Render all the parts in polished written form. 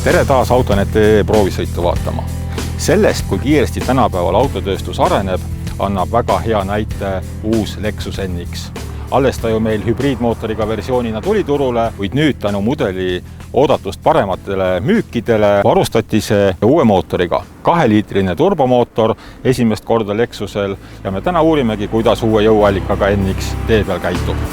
Tere taas Autonet.ee proovisõitu vaatama. Sellest, kui kiiresti tänapäeval autotööstus areneb, annab väga hea näite uus Lexus NX. Alles ta ju meil hübriidmootoriga versioonina tuli turule, kuid nüüd tänu mudeli oodatust parematele müükidele varustati see uue mootoriga. 2-liitrine turbomootor esimest korda Lexusel ja me täna uurimegi, kuidas uue jõuallikaga NX tee peal käitub.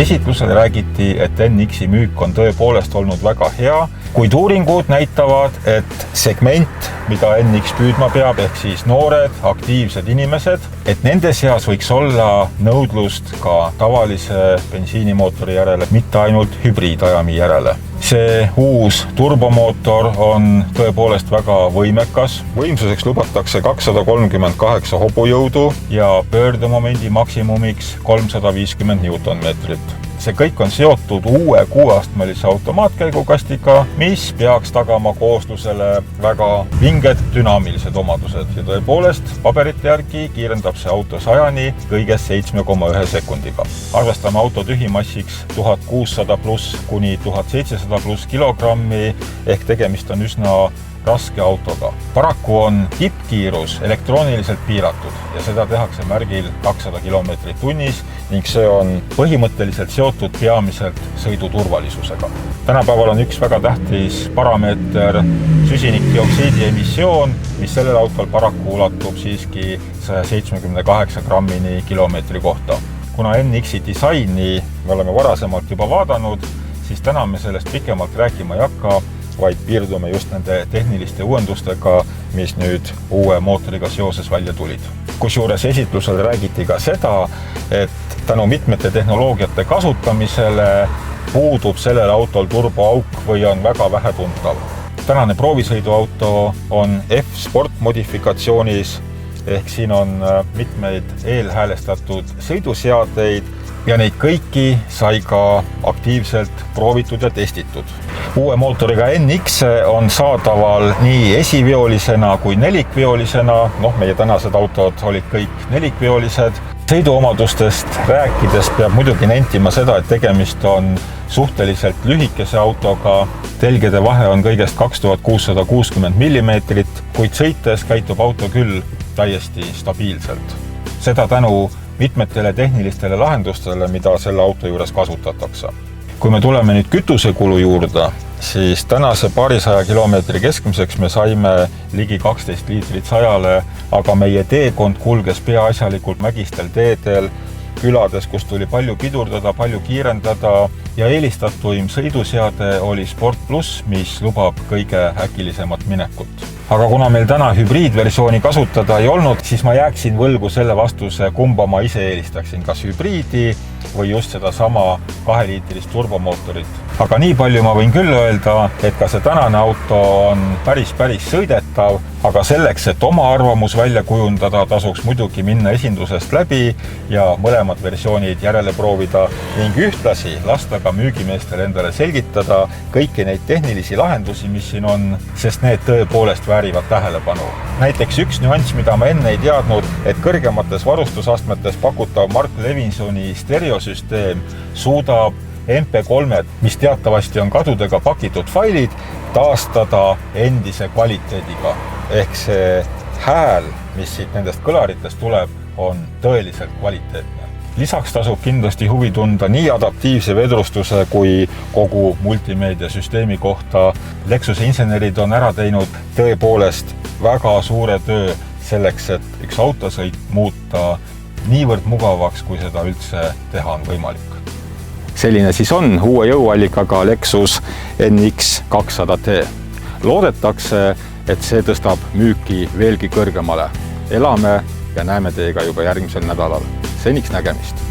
Esitlusel räägiti, et NX-i müük on tõepoolest olnud väga hea, kuid uuringud näitavad, et segment, mida NX püüdma peab, ehk siis noored, aktiivsed inimesed, et nende seas võiks olla nõudlust ka tavalise bensiinimootori järele, mitte ainult hübriidajami järele. See uus turbomootor on tõepoolest väga võimekas. Võimsuseks lubatakse 238 hobujõudu ja pöördemomendi maksimumiks 350 Newtonmeetrit. See kõik on seotud uue 6-astmelise automaatkäigukastiga, mis peaks tagama kooslusele väga vinged dünaamilised omadused. Ja tõepoolest, paberite järgi kiirendab see auto 100-ni kõigest 7,1 sekundiga. Arvestame auto tühimassiks 1600 pluss kuni 1700 pluss kilogrammi, ehk tegemist on üsna raske autoga. Paraku on tippkiirus elektrooniliselt piiratud ja seda tehakse märgil 200 km tunnis ning see on põhimõtteliselt seotud peamiselt sõiduturvalisusega. Tänapäeval on üks väga tähtis parameeter süsinikdioksiidi emissioon, mis sellel autol paraku ulatub siiski 178 grammini kilomeetri kohta. Kuna NX-i disaini me oleme varasemalt juba vaadanud, siis täna me sellest pikemalt rääkima ei hakka, vaid piirdume just nende tehniliste uuendustega, mis nüüd uue mootoriga seoses välja tulid. Kusjuures esitlusel räägiti ka seda, et tänu mitmete tehnoloogiate kasutamisele puudub sellel autol turboauk või on väga vähe tuntav. Tänane proovisõiduauto on F-Sport modifikatsioonis, ehk siin on mitmeid eelhäälestatud sõiduseadeid ja neid kõiki sai ka aktiivselt proovitud ja testitud. Uue mootoriga NX on saadaval nii esiveolisena kui nelikveolisena. Meie tänased autod olid kõik nelikveolised. Sõiduomadustest rääkides peab muidugi nentima seda, et tegemist on suhteliselt lühikese autoga. Telgede vahe on kõigest 2660 mm, kuid sõites käitub auto küll täiesti stabiilselt. Seda tänu mitmetele tehnilistele lahendustele, mida selle auto juures kasutatakse. Kui me tuleme nüüd kütusekulu juurde, siis tänase paarisaja kilomeetri keskmiseks me saime ligi 12 liitrit 100-le, aga meie teekond kulges peaasjalikult mägistel teedel, külades, kus tuli palju pidurdada, palju kiirendada ja eelistatuim sõiduseade oli Sport Plus, mis lubab kõige äkilisemat minekut. Aga kuna meil täna hübriidversiooni kasutada ei olnud, siis ma jääksin võlgu selle vastuse, kumba ma ise eelistaksin, kas hübriidi või just seda sama 2-liitrist turbomootorit. Aga nii palju ma võin küll öelda, et ka see tänane auto on päris sõidetav, aga selleks, et oma arvamus välja kujundada, tasuks muidugi minna esindusest läbi ja mõlemad versioonid järele proovida ning ühtlasi lasta ka müügimeestel endale selgitada kõiki neid tehnilisi lahendusi, mis siin on, sest need tõepoolest väärivad tähelepanu. Näiteks üks nüanss, mida ma enne ei teadnud, et kõrgemates varustusastmetes pakutav Mark Levinsoni stereosüsteem suudab MP3, mis teatavasti on kadudega pakitud failid, taastada endise kvaliteediga. Ehk see hääl, mis siit nendest kõlaritest tuleb, on tõeliselt kvaliteetne. Lisaks tasub kindlasti huvi tunda nii adaptiivse vedrustuse kui kogu multimeediasüsteemi kohta. Lexuse insenerid on ära teinud tõepoolest väga suure töö selleks, et üks autosõit muuta niivõrd mugavaks, kui seda üldse teha on võimalik. Selline siis on uue jõuallikaga Lexus NX 200T. Loodetakse, et see tõstab müüki veelgi kõrgemale. Elame ja näeme teiega juba järgmisel nädalal. Seniks nägemist!